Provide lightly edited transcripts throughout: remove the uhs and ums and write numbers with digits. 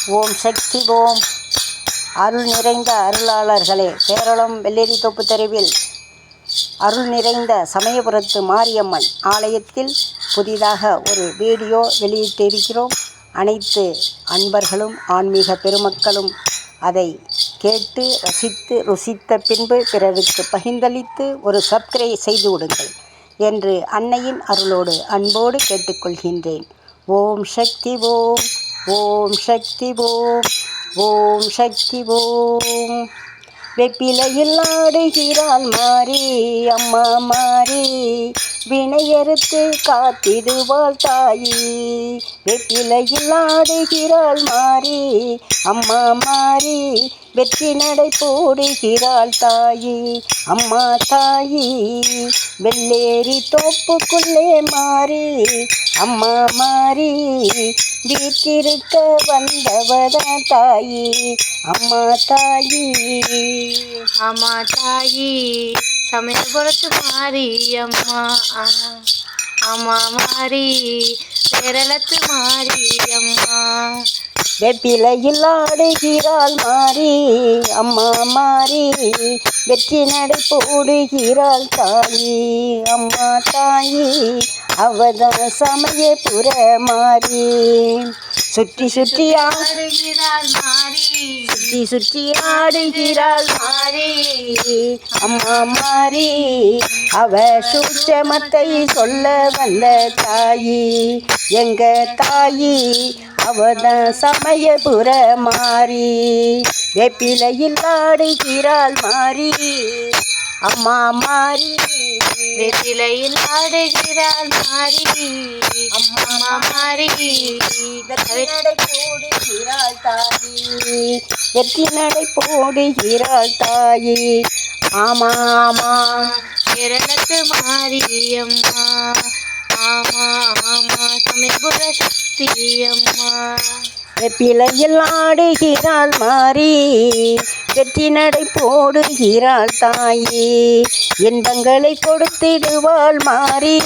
ஓம் சக்தி ஓம். அருள் நிறைந்த அருளாளர்களே, பேரளம் வெள்ளேரித்தோப்பு தெருவில் அருள் நிறைந்த சமயபுரத்து மாரியம்மன் ஆலயத்தில் புதிதாக ஒரு வீடியோ வெளியிட்டிருக்கிறோம். அனைத்து அன்பர்களும் ஆன்மீக பெருமக்களும் அதை கேட்டு ரசித்து ருசித்த பின்பு பிறருக்கு பகிர்ந்தளித்து ஒரு சப்ஸ்கிரைப் செய்து விடுங்கள் என்று அன்னையின் அருளோடு அன்போடு கேட்டுக்கொள்கின்றேன். ஓம் சக்தி ஓம். ஓம் சக்தி ஓம். ஓம் சக்தி ஓம். வெப்பிலையில் ஆடுகிறாள் மாறி அம்மா மாறி, வினையறுத்து காத்திடுவாள் தாயி. வெப்பிலையில் ஆடுகிறாள் மாறி அம்மா மாறி, வெற்றி நடை போடுகிறாள் தாயி. அம்மா தாயி வெள்ளேரி தோப்புக்குள்ளே மாறி அம்மா மாறி, வீட்டிருக்க வந்தவதான் தாயி. அம்மா தாயி. அம்மா தாயி சமயபுரத்து மாறி அம்மா. அம்மா மாறி பேரளத்து மாறி அம்மா. வெப்பிலையில் ஆடுகிறாள் மாறி அம்மா மாறி, வெற்றி நடை போடுகிறாள் தாயி. அம்மா தாயி அவதான் சமயபுர மாறி. சுற்றி சுற்றி ஆடுகிறாள் மாறி, சுற்றி சுற்றி ஆடுகிறாள் மாறி அம்மா மாறி. அவ சூட்சமத்தை சொல்ல வந்த தாயி. எங்க தாயி அவதான் சமயபுர மாறி. வெப்பிலையில் ஆடுகிறாள் மாறி அம்மா மாறி. வெற்றிலையில் ஆடுகிறாள் மாறி அம்மா மாறி. வெற்றி நடை போடுகிறாள் தாயி. வெற்றி நடை போடுகிறாள் தாயி. ஆமா ஆமா கேரளத்து மாறி அம்மா. ஆமா ஆமா சமயபுர சக்தி அம்மா. வெப்பிலையில் ஆடுகிறாள் மாறி, வெற்றி நடை போடுகிறாள் தாயி. இன்பங்களை கொடுத்திடுவாள் மாறி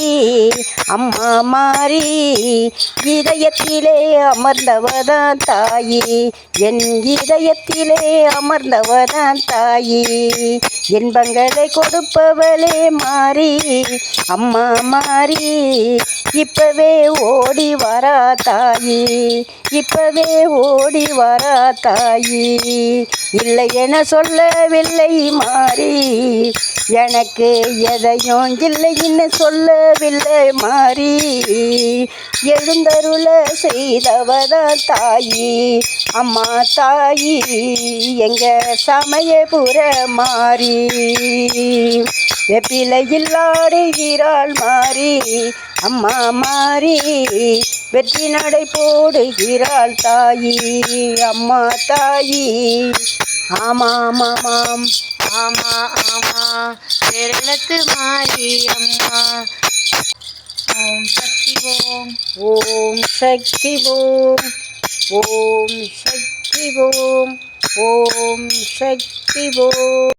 அம்மா மாறி. இதயத்திலே அமர்ந்தவதான் தாயி. என் இதயத்திலே அமர்ந்தவதான் தாயி. இன்பங்களை கொடுப்பவளே மாறி அம்மா மாறி. இப்பவே ஓடி வரா தாயி. இப்பவே ஓடி வரா தாயி. இல்லை என சொல்லவில்லை மாறி, எனக்கு எதையும் இல்லைன்னு சொல்லவில்லை மாறி. எழுந்தருள செய்தவதான் தாயி. அம்மா தாயி எங்க சமயபுர மாறி. வெப்பிலையில் ஆடுகிறாள் மாறி அம்மா மாறி, வெற்றி நடை போடுகிறாள் தாயி. அம்மா தாயி. ஆமாம் ஆமாம் ஆமா ஆமா கேரளத்து மாறி அம்மா. ஓம் சக்தி ஓம். ஓம் சக்தி ஓம். ஓம் சக்தி ஓம். ஓம் சக்தி ஓம்.